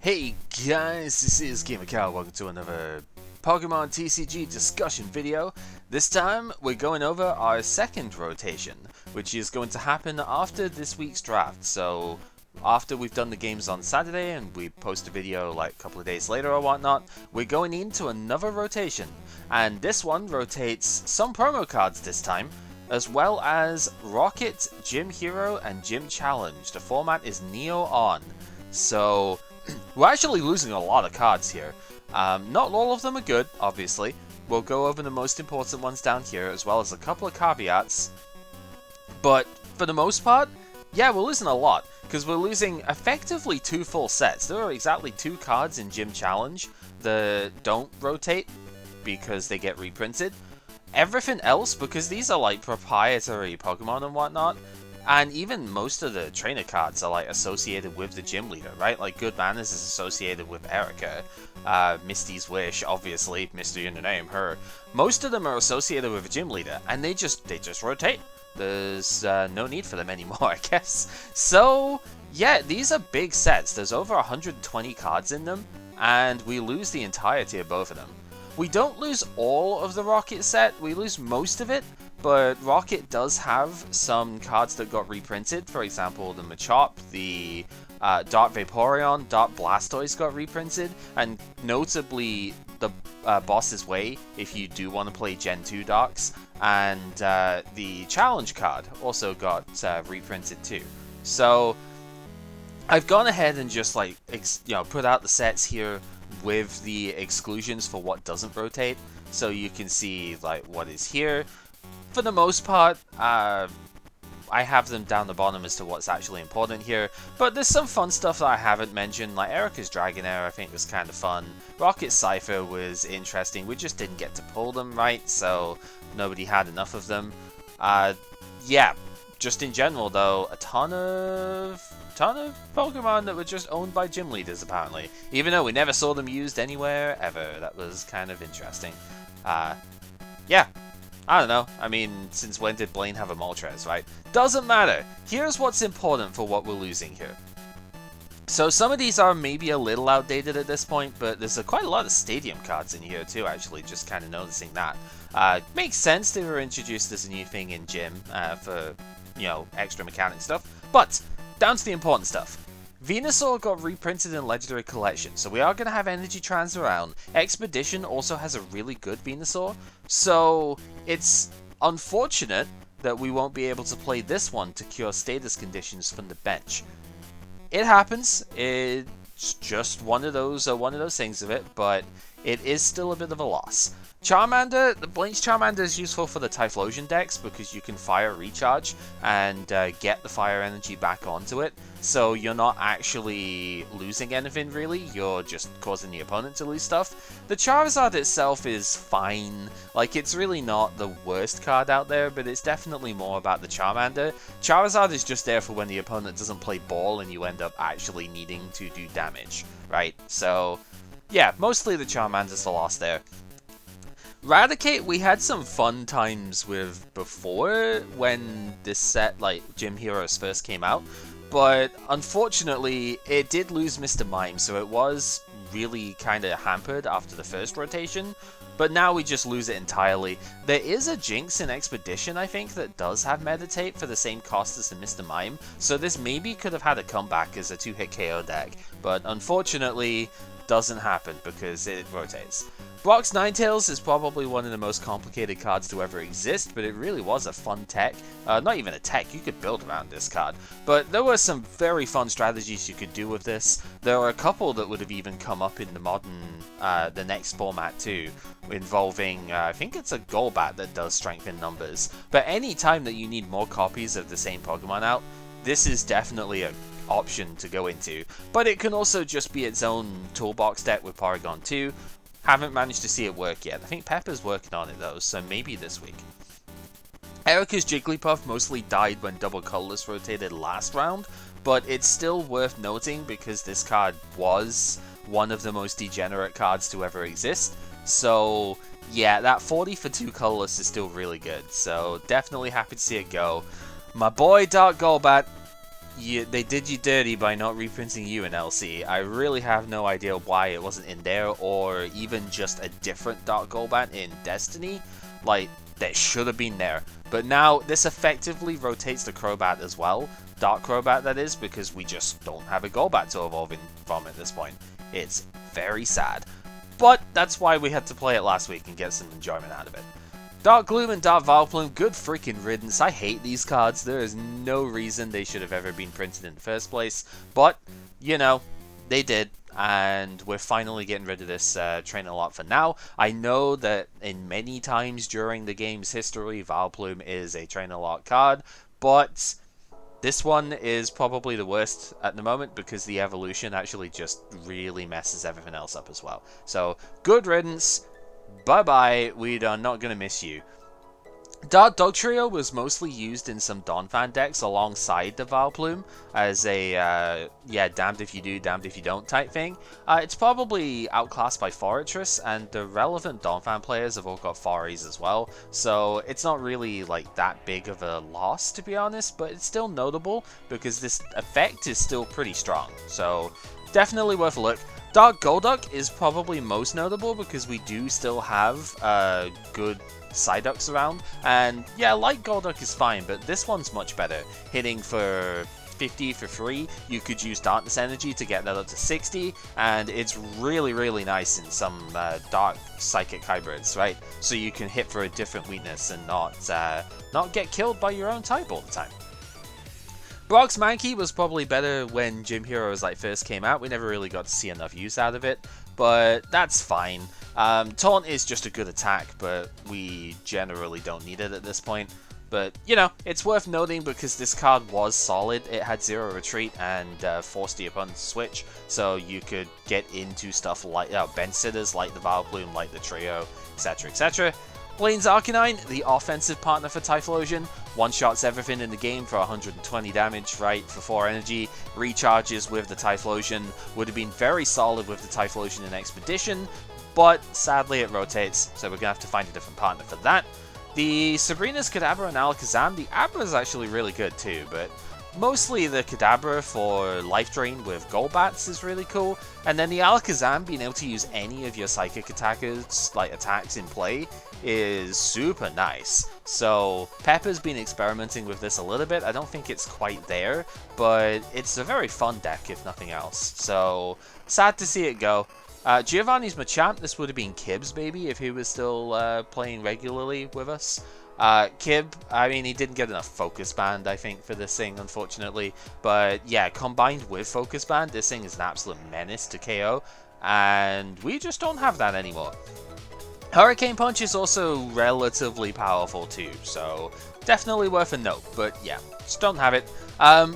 Hey guys, this is Gamer Cow. Welcome to another Pokemon TCG discussion video. This time we're going over our second rotation, which is going to happen after this week's draft. So after we've done the games on Saturday and we post a video like a couple of days later or whatnot, we're going into another rotation. And this one rotates some promo cards this time, as well as Rocket, Gym Hero, and Gym Challenge. The format is Neo on. So we're actually losing a lot of cards here. Not all of them are good, obviously. We'll go over the most important ones down here, as well as a couple of caveats. But for the most part, yeah, we're losing a lot, because we're losing effectively two full sets. There are exactly two cards in Gym Challenge that don't rotate because they get reprinted. Everything else, because these are like proprietary Pokemon and whatnot, and even most of the trainer cards are like associated with the gym leader, right? Like Good Manners is associated with Erika. Misty's Wish, obviously, Misty in the name, her. Most of them are associated with a gym leader, and they just rotate. There's no need for them anymore, I guess. So yeah, these are big sets. There's over 120 cards in them, and we lose the entirety of both of them. We don't lose all of the Rocket set, we lose most of it, but Rocket does have some cards that got reprinted. For example, the Machop, the Dark Vaporeon, Dark Blastoise got reprinted, and notably the Boss's Way, if you do want to play Gen 2 Darks, and the Challenge card also got reprinted too. So I've gone ahead and just like put out the sets here with the exclusions for what doesn't rotate, so you can see like what is here. For the most part, I have them down the bottom as to what's actually important here, but there's some fun stuff that I haven't mentioned, like Erika's Dragonair I think was kind of fun. Rocket Cypher was interesting, we just didn't get to pull them right, so nobody had enough of them. Yeah, just in general though, a ton of Pokemon that were just owned by gym leaders apparently, even though we never saw them used anywhere ever. That was kind of interesting. Yeah, I don't know, I mean, since when did Blaine have a Moltres, right? Doesn't matter. Here's what's important for what we're losing here. So some of these are maybe a little outdated at this point, but there's quite a lot of Stadium cards in here too, actually, just kind of noticing that. Makes sense, they were introduced as a new thing in Gym for, extra mechanic stuff. But down to the important stuff. Venusaur got reprinted in Legendary Collection, so we are going to have Energy Trans around. Expedition also has a really good Venusaur, so it's unfortunate that we won't be able to play this one to cure status conditions from the bench. It happens, it's just one of those things of it, but it is still a bit of a loss. Charmander, the Blaine's Charmander is useful for the Typhlosion decks because you can fire recharge and get the fire energy back onto it, so you're not actually losing anything really, you're just causing the opponent to lose stuff. The Charizard itself is fine, like it's really not the worst card out there, but it's definitely more about the Charmander. Charizard is just there for when the opponent doesn't play ball and you end up actually needing to do damage, right? So yeah, mostly the Charmander's the loss there. Raticate, we had some fun times with before when this set, like Gym Heroes, first came out, but unfortunately it did lose Mr. Mime, so it was really kind of hampered after the first rotation, but now we just lose it entirely. There is a Jinx in Expedition, I think, that does have Meditate for the same cost as the Mr. Mime, so this maybe could have had a comeback as a 2-hit KO deck, but unfortunately doesn't happen because it rotates. Brock's Ninetales is probably one of the most complicated cards to ever exist, but it really was a fun tech. Not even a tech, you could build around this card. But there were some very fun strategies you could do with this. There are a couple that would have even come up in the modern, the next format too, involving, I think it's a Golbat that does strength in numbers. But any time that you need more copies of the same Pokemon out, this is definitely a option to go into. But it can also just be its own toolbox deck with Porygon 2. Haven't managed to see it work yet. I think Pepper's working on it though, so maybe this week. Erika's Jigglypuff mostly died when Double Colorless rotated last round, but it's still worth noting because this card was one of the most degenerate cards to ever exist. So yeah, that 40 for 2 Colorless is still really good, so definitely happy to see it go. My boy Dark Golbat, they did you dirty by not reprinting you in LC. I really have no idea why it wasn't in there, or even just a different Dark Golbat in Destiny. Like, that should have been there. But now, this effectively rotates the Crobat as well. Dark Crobat, that is, because we just don't have a Golbat to evolve in from at this point. It's very sad. But that's why we had to play it last week and get some enjoyment out of it. Dark Gloom and Dark Vileplume, good freaking riddance. I hate these cards. There is no reason they should have ever been printed in the first place. But, you know, they did. And we're finally getting rid of this trainer lot for now. I know that in many times during the game's history, Vileplume is a trainer lot card. But this one is probably the worst at the moment because the evolution actually just really messes everything else up as well. So, good riddance. Bye-bye. We are not going to miss you. Dark Dugtrio was mostly used in some Donphan decks alongside the Vileplume as a, yeah, damned if you do, damned if you don't type thing. It's probably outclassed by Fortress, and the relevant Donphan players have all got Forays as well, so it's not really, like, that big of a loss, to be honest, but it's still notable because this effect is still pretty strong, so definitely worth a look. Dark Golduck is probably most notable because we do still have good Psyducks around, and yeah, light Golduck is fine, but this one's much better. Hitting for 50 for free, you could use Darkness Energy to get that up to 60, and it's really, really nice in some Dark Psychic hybrids, right? So you can hit for a different weakness and not get killed by your own type all the time. Brock's Mankey was probably better when Gym Heroes like first came out. We never really got to see enough use out of it, but that's fine. Taunt is just a good attack, but we generally don't need it at this point. But, you know, it's worth noting because this card was solid. It had 0 retreat and forced the opponent to switch, so you could get into stuff like bench sitters, like the Vileplume, like the Trio, etc, etc. Blaine's Arcanine, the offensive partner for Typhlosion, one-shots everything in the game for 120 damage, right, for 4 energy, recharges with the Typhlosion, would have been very solid with the Typhlosion in Expedition, but sadly it rotates, so we're going to have to find a different partner for that. The Sabrina's Kadabra and Alakazam, the Abra is actually really good too, but mostly the Kadabra for Life Drain with Golbats is really cool, and then the Alakazam being able to use any of your Psychic attackers, like attacks in play, is super nice. So Pepper's been experimenting with this a little bit. I don't think it's quite there, but it's a very fun deck if nothing else. So sad to see it go. Giovanni's Machamp, this would have been Kib's baby if he was still playing regularly with us. Kib, I mean, he didn't get enough Focus Band, I think, for this thing, unfortunately. But yeah, combined with Focus Band, this thing is an absolute menace to KO, and we just don't have that anymore. Hurricane Punch is also relatively powerful too, so definitely worth a note, but yeah, just don't have it.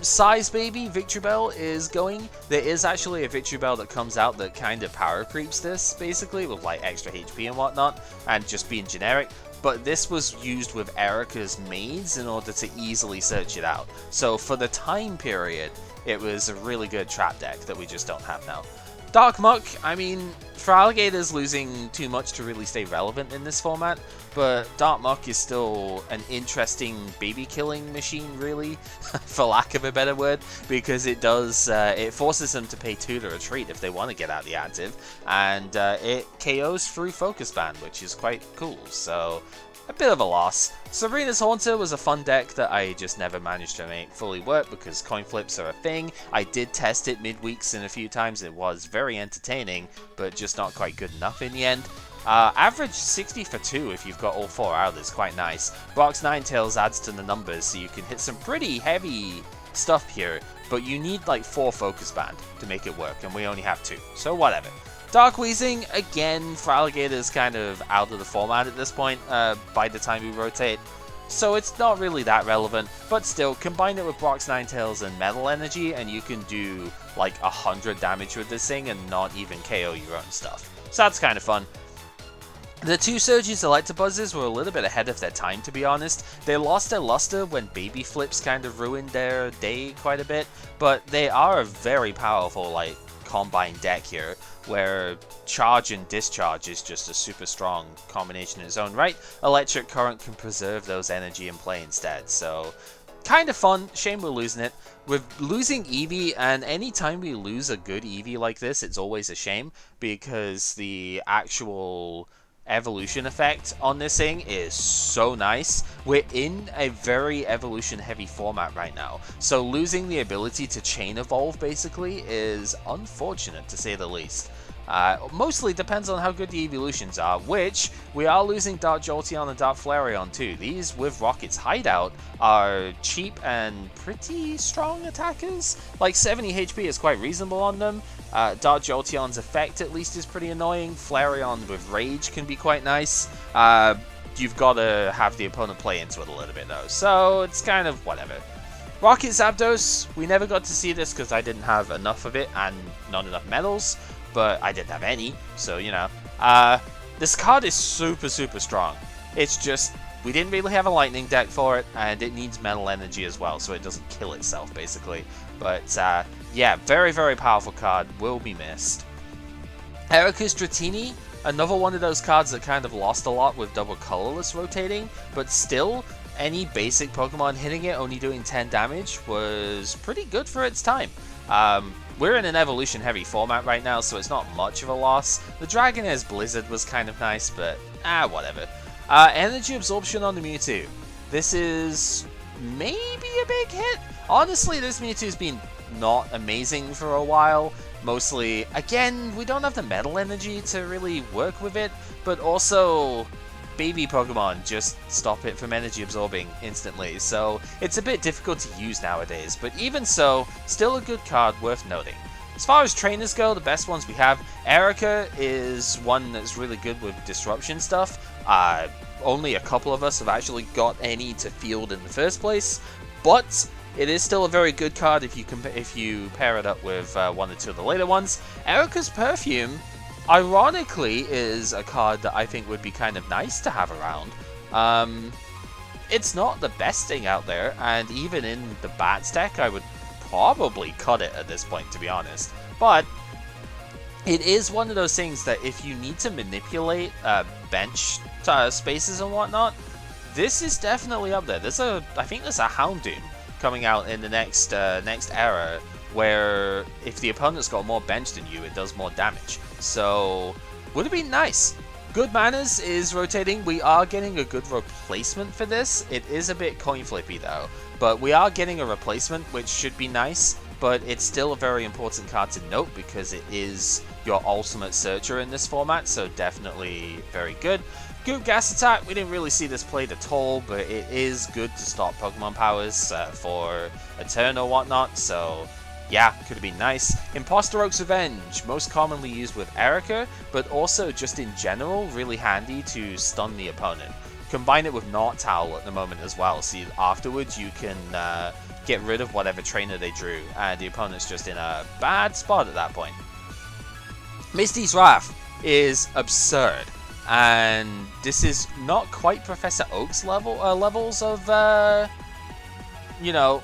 Size Baby Victreebel is going. There is actually a Victreebel that comes out that kind of power creeps this, basically, with like extra HP and whatnot, and just being generic. But this was used with Erika's Maids in order to easily search it out. So for the time period, it was a really good trap deck that we just don't have now. Dark Muck, I mean, for Alligator's losing too much to really stay relevant in this format, but Dark Muck is still an interesting baby killing machine, really, for lack of a better word, because it does, it forces them to pay 2 to retreat if they want to get out the active, and it KOs through Focus Band, which is quite cool, so a bit of a loss. Sabrina's Haunter was a fun deck that I just never managed to make fully work because coin flips are a thing. I did test it midweeks in a few times. It was very entertaining, but just not quite good enough in the end. Average 60 for 2 if you've got all 4 out is quite nice. Brock's Ninetales adds to the numbers, so you can hit some pretty heavy stuff here, but you need like 4 Focus Band to make it work, and we only have 2, so whatever. Dark Weezing, again, for Alligator's kind of out of the format at this point by the time we rotate, so it's not really that relevant, but still, combine it with Brock's Ninetales and Metal Energy, and you can do like 100 damage with this thing and not even KO your own stuff. So that's kind of fun. The 2 Surge's Electabuzzes were a little bit ahead of their time, to be honest. They lost their luster when Baby Flips kind of ruined their day quite a bit, but they are a very powerful, like, combine deck here, where Charge and Discharge is just a super strong combination in its own right. Electric Current can preserve those energy in play instead, so kind of fun. Shame we're losing it. With losing Eevee, and any time we lose a good Eevee like this, it's always a shame, because the actual evolution effect on this thing is so nice. We're in a very evolution heavy format right now, so losing the ability to chain evolve basically is unfortunate to say the least. Mostly depends on how good the evolutions are, which we are losing Dark Jolteon and Dark Flareon too. These, with Rocket's hideout, are cheap and pretty strong attackers. Like 70 HP is quite reasonable on them. Dark Jolteon's effect at least is pretty annoying. Flareon with Rage can be quite nice. You've got to have the opponent play into it a little bit though, so it's kind of whatever. Rocket Zapdos, we never got to see this because I didn't have enough of it and not enough medals. But I didn't have any, so you know. This card is super strong. It's just, we didn't really have a lightning deck for it, and it needs metal energy as well, so it doesn't kill itself, basically. But, yeah, very powerful card, will be missed. Erika's Dratini, another one of those cards that kind of lost a lot with double colorless rotating, but still, any basic Pokemon hitting it only doing 10 damage was pretty good for its time. We're in an evolution heavy format right now, so it's not much of a loss. The Dragonaire's Blizzard was kind of nice, but whatever. Energy absorption on the Mewtwo. This is maybe a big hit. Honestly, this Mewtwo's been not amazing for a while. Mostly, again, we don't have the metal energy to really work with it, but also baby Pokemon just stop it from energy absorbing instantly, so it's a bit difficult to use nowadays, but even so, still a good card worth noting. As far as trainers go, the best ones we have, Erika is one that's really good with disruption stuff. Only a couple of us have actually got any to field in the first place, but it is still a very good card if you pair it up with one or two of the later ones. Erika's Perfume, ironically, is a card that I think would be kind of nice to have around. It's not the best thing out there, and even in the Bats deck, I would probably cut it at this point, to be honest. But it is one of those things that if you need to manipulate bench spaces and whatnot, this is definitely up there. I think there's a Houndoom coming out in the next era, where if the opponent's got more bench than you, it does more damage. So, would it be nice? Good Manners is rotating. We are getting a good replacement for this. It is a bit coin flippy though, but we are getting a replacement, which should be nice, but it's still a very important card to note because it is your ultimate searcher in this format, so definitely very good. Goop Gas Attack, we didn't really see this played at all, but it is good to stop Pokemon powers for a turn or whatnot, so yeah, could have been nice. Imposter Oak's Revenge, most commonly used with Erika, but also just in general, really handy to stun the opponent. Combine it with Knot Towel at the moment as well, so afterwards you can get rid of whatever trainer they drew, and the opponent's just in a bad spot at that point. Misty's Wrath is absurd, and this is not quite Professor Oak's levels of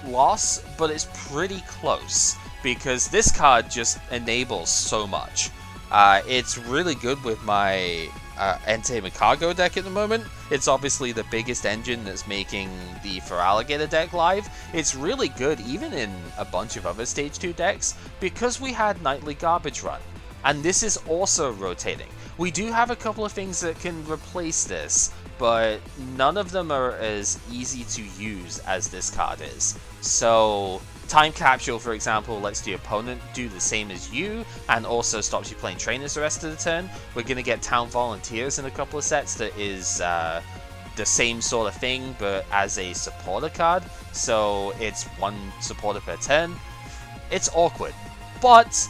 loss, but it's pretty close, because this card just enables so much. It's really good with my Entei Makago deck at the moment. It's obviously the biggest engine that's making the Feraligatr deck live. It's really good even in a bunch of other Stage 2 decks, because we had Nightly Garbage Run, and this is also rotating. We do have a couple of things that can replace this, but none of them are as easy to use as this card is. So, Time Capsule, for example, lets the opponent do the same as you, and also stops you playing trainers the rest of the turn. We're going to get Town Volunteers in a couple of sets that is the same sort of thing, but as a supporter card, so it's one supporter per turn. It's awkward, but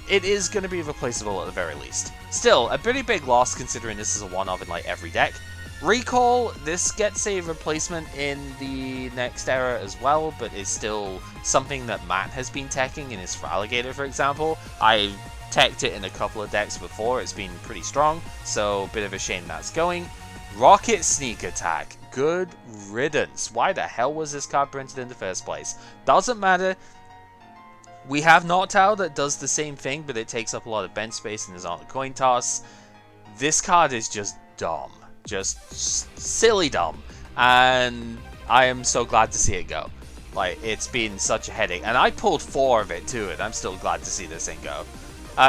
it is going to be replaceable at the very least. Still, a pretty big loss considering this is a one-of in like every deck. Recall, this gets a replacement in the next era as well, but is still something that Matt has been teching in his Feraligatr, for example. I teched it in a couple of decks before, it's been pretty strong, so bit of a shame that's going. Rocket Sneak Attack, good riddance. Why the hell was this card printed in the first place? Doesn't matter. We have Noctowl that does the same thing, but it takes up a lot of bench space and is on a coin toss. This card is just dumb. Just silly dumb. And I am so glad to see it go. Like, it's been such a headache. And I pulled 4 of it too, and I'm still glad to see this thing go.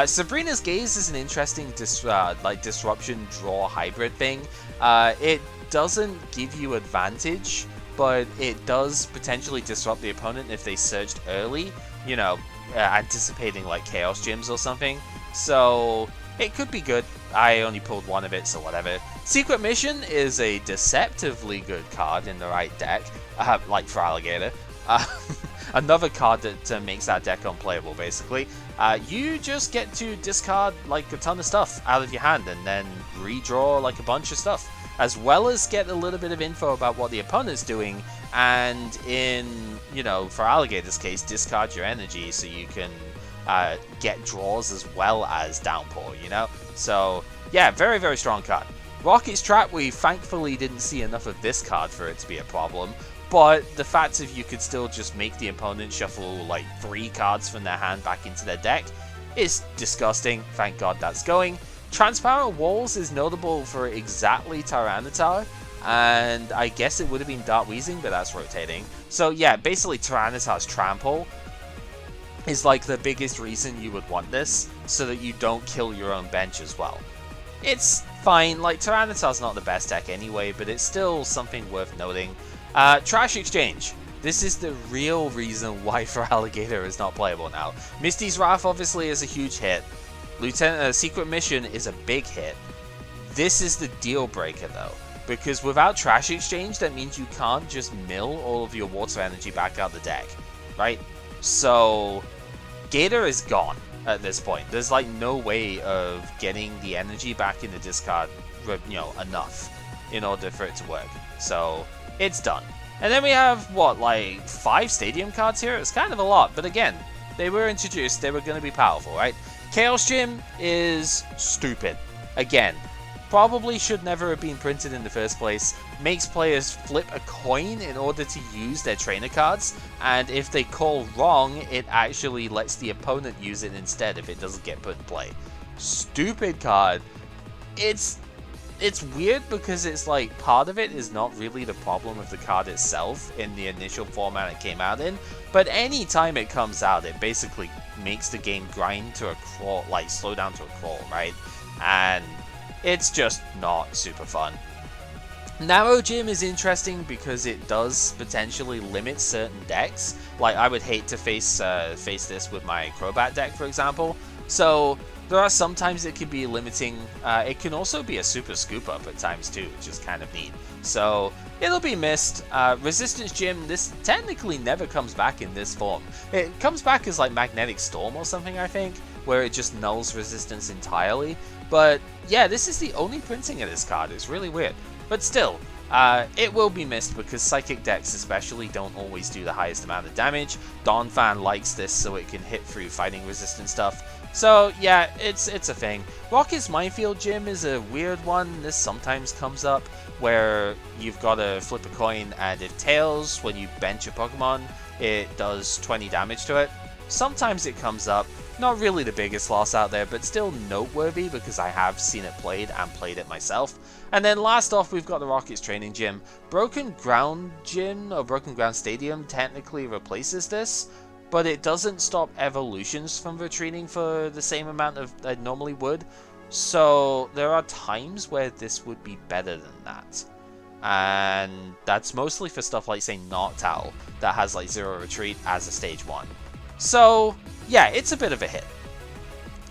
Sabrina's Gaze is an interesting disruption draw hybrid thing. It doesn't give you advantage, but it does potentially disrupt the opponent if they surged early, you know, anticipating like Chaos Gyms or something. So it could be good. I only pulled 1 of it, so whatever. Secret Mission is a deceptively good card in the right deck, like for Alligator. Another card that makes that deck unplayable, basically. You just get to discard like a ton of stuff out of your hand and then redraw like a bunch of stuff, as well as get a little bit of info about what the opponent's doing, and in, you know, for Alligator's case, discard your energy so you can get draws as well as downpour, you know? So, yeah, very, very strong card. Rocket's Trap, we thankfully didn't see enough of this card for it to be a problem, but the fact of you could still just make the opponent shuffle like 3 cards from their hand back into their deck is disgusting. Thank God that's going. Transparent Walls is notable for exactly Tyranitar, and I guess it would have been Dark Weezing, but that's rotating. So yeah, basically Tyranitar's Trample is like the biggest reason you would want this, so that you don't kill your own bench as well. It's fine, like Tyranitar's not the best deck anyway, but it's still something worth noting. Trash Exchange. This is the real reason why for Alligator is not playable now. Misty's Wrath obviously is a huge hit. Secret Mission is a big hit. This is the deal breaker though, because without Trash Exchange, that means you can't just mill all of your water energy back out the deck, right? So Gator is gone at this point. There's like no way of getting the energy back in the discard, you know, enough in order for it to work. So it's done. And then we have, what, like 5 stadium cards here? It's kind of a lot, but again, they were introduced, they were going to be powerful, right? Chaos Gym is stupid. Again, probably should never have been printed in the first place. Makes players flip a coin in order to use their trainer cards, and if they call wrong, it actually lets the opponent use it instead if it doesn't get put in play. Stupid card. It's weird because it's like part of it is not really the problem of the card itself in the initial format it came out in, but any time it comes out, it basically makes the game grind to a crawl, like slow down to a crawl, right? And it's just not super fun. Narrow Gym is interesting because it does potentially limit certain decks. Like I would hate to face this with my Crobat deck, for example. So there are sometimes it can be limiting. It can also be a super scoop up at times too, which is kind of neat. So it'll be missed. Resistance Gym, this technically never comes back in this form. It comes back as like Magnetic Storm or something, I think, where it just nulls resistance entirely. But yeah, this is the only printing of this card. It's really weird. But still, it will be missed because Psychic decks especially don't always do the highest amount of damage. Donphan likes this so it can hit through fighting resistant stuff. So yeah, it's a thing. Rocket's Minefield Gym is a weird one. This sometimes comes up where you've got to flip a coin, and if tails, when you bench a Pokemon, it does 20 damage to it. Sometimes it comes up. Not really the biggest loss out there, but still noteworthy because I have seen it played and played it myself. And then last off, we've got the Rockets Training Gym. Broken Ground Gym, or Broken Ground Stadium, technically replaces this, but it doesn't stop evolutions from retreating for the same amount of it normally would. So there are times where this would be better than that. And that's mostly for stuff like, say, Noctowl, that has like 0 retreat as a stage 1. So yeah, it's a bit of a hit.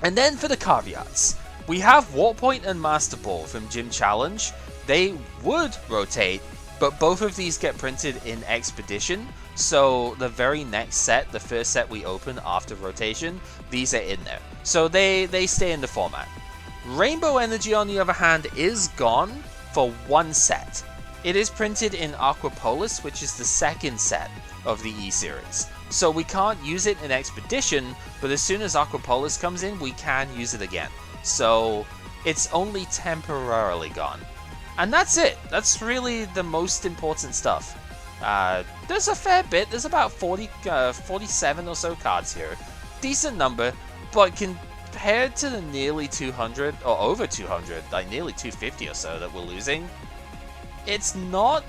And then for the caveats, we have Warp Point and Master Ball from Gym Challenge. They would rotate, but both of these get printed in Expedition, so the very next set, the first set we open after rotation, these are in there. So they stay in the format. Rainbow Energy, on the other hand, is gone for one set. It is printed in Aquapolis, which is the second set of the E-Series. So we can't use it in Expedition, but as soon as Aquapolis comes in, we can use it again. So it's only temporarily gone. And that's it. That's really the most important stuff. There's a fair bit. There's about 47 or so cards here. Decent number, but compared to the nearly 200, or over 200, like nearly 250 or so that we're losing, it's not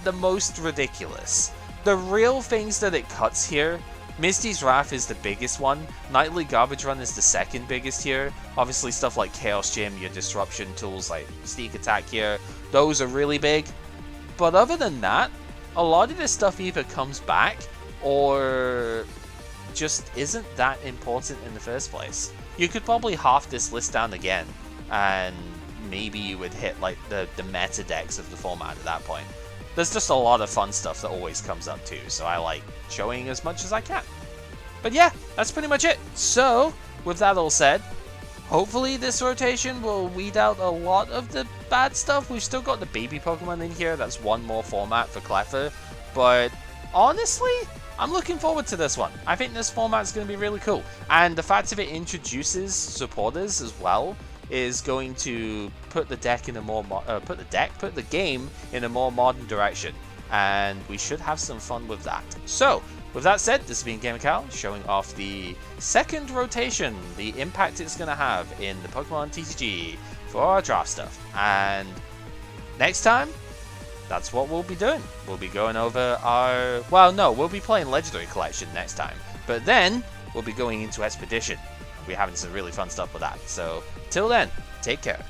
the most ridiculous. The real things that it cuts here, Misty's Wrath is the biggest one, Nightly Garbage Run is the second biggest here, obviously stuff like Chaos Gym, your disruption tools like Sneak Attack here, those are really big, but other than that, a lot of this stuff either comes back, or just isn't that important in the first place. You could probably half this list down again, and maybe you would hit like the meta decks of the format at that point. There's just a lot of fun stuff that always comes up too, so I like showing as much as I can. But yeah, that's pretty much it. So, with that all said, hopefully this rotation will weed out a lot of the bad stuff. We've still got the baby Pokemon in here, that's one more format for Cleffa, but honestly, I'm looking forward to this one. I think this format is going to be really cool, and the fact that it introduces supporters as well is going to put the deck in a more put the game in a more modern direction, and we should have some fun with that. So, with that said, this has been GamerCal showing off the second rotation, the impact it's going to have in the Pokemon TCG for our draft stuff. And next time, that's what we'll be doing. We'll be going over our... well, no, we'll be playing Legendary Collection next time. But then, we'll be going into Expedition. We're having some really fun stuff with that. So, till then, take care.